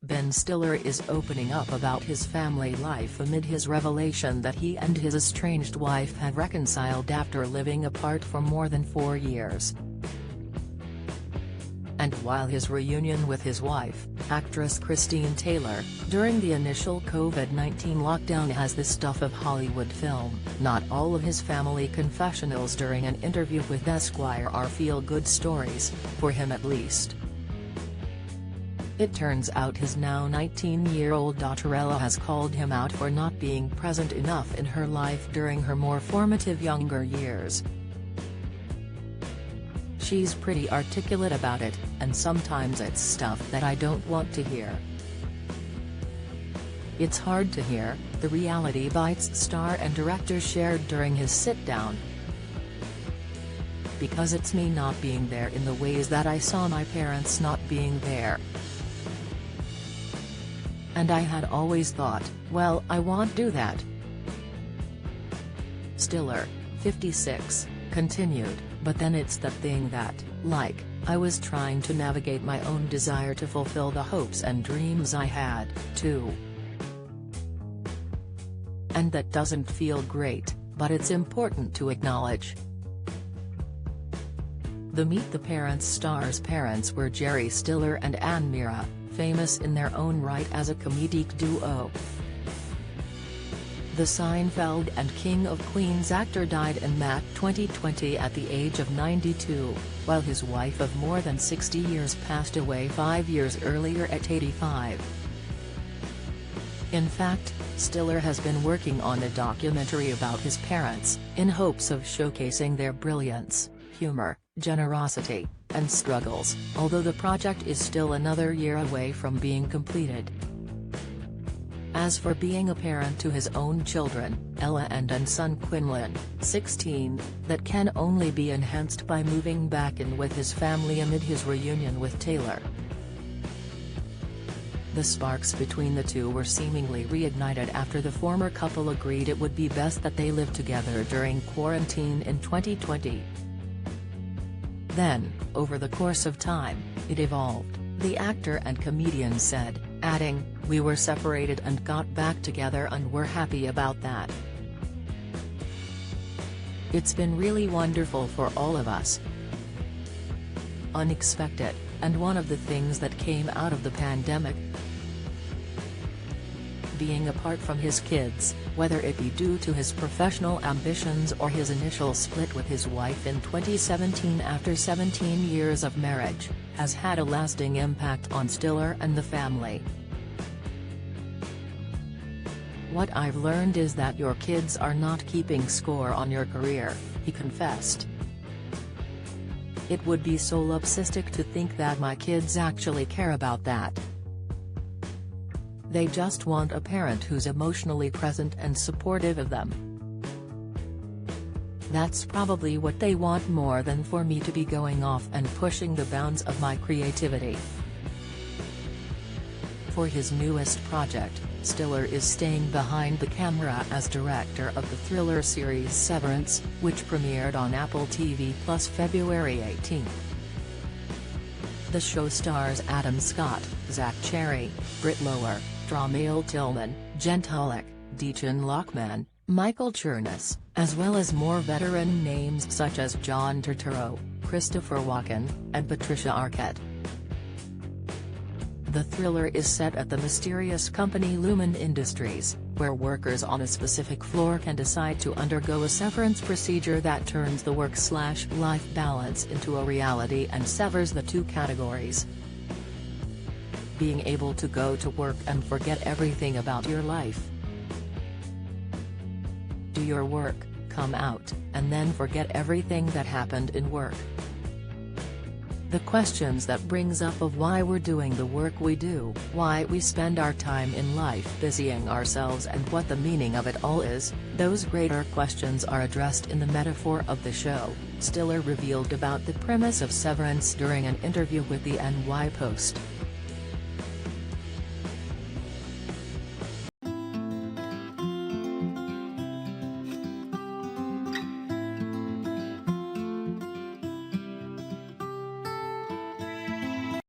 Ben Stiller is opening up about his family life amid his revelation that he and his estranged wife have reconciled after living apart for more than 4 years. And while his reunion with his wife, actress Christine Taylor, during the initial COVID-19 lockdown has the stuff of Hollywood film, not all of his family confessionals during an interview with Esquire are feel-good stories, for him at least. It turns out his now 19-year-old daughter Ella has called him out for not being present enough in her life during her more formative younger years. She's pretty articulate about it, and sometimes it's stuff that I don't want to hear. It's hard to hear, the Reality Bites star and director shared during his sit-down. Because it's me not being there in the ways that I saw my parents not being there. And I had always thought, well, I won't do that. Stiller, 56, continued. But then it's the thing that, like, I was trying to navigate my own desire to fulfill the hopes and dreams I had, too. And that doesn't feel great, but it's important to acknowledge. The Meet the Parents star's parents were Jerry Stiller and Ann Mira, famous in their own right as a comedic duo. The Seinfeld and King of Queens actor died in May 2020 at the age of 92, while his wife of more than 60 years passed away 5 years earlier at 85. In fact, Stiller has been working on a documentary about his parents, in hopes of showcasing their brilliance, humor, generosity, and struggles, although the project is still another year away from being completed. As for being a parent to his own children, Ella and son Quinlan, 16, that can only be enhanced by moving back in with his family amid his reunion with Taylor. The sparks between the two were seemingly reignited after the former couple agreed it would be best that they live together during quarantine in 2020. Then, over the course of time, it evolved, the actor and comedian said, adding, "We were separated and got back together and we're happy about that. It's been really wonderful for all of us. Unexpected, and one of the things that came out of the pandemic. Being apart from his kids, whether it be due to his professional ambitions or his initial split with his wife in 2017 after 17 years of marriage, has had a lasting impact on Stiller and the family. What I've learned is that your kids are not keeping score on your career," he confessed. "It would be solipsistic to think that my kids actually care about that. They just want a parent who's emotionally present and supportive of them. That's probably what they want more than for me to be going off and pushing the bounds of my creativity." For his newest project, Stiller is staying behind the camera as director of the thriller series Severance, which premiered on Apple TV+ February 18. The show stars Adam Scott, Zach Cherry, Britt Lower, Dramiel Tillman, Jen Tulloch, Deacon Lockman, Michael Chernus, as well as more veteran names such as John Turturro, Christopher Walken, and Patricia Arquette. The thriller is set at the mysterious company Lumen Industries, where workers on a specific floor can decide to undergo a severance procedure that turns the work-life balance into a reality and severs the two categories. Being able to go to work and forget everything about your life. Do your work, come out, and then forget everything that happened in work. The questions that brings up of why we're doing the work we do, why we spend our time in life busying ourselves and what the meaning of it all is, those greater questions are addressed in the metaphor of the show, Stiller revealed about the premise of Severance during an interview with the NY Post.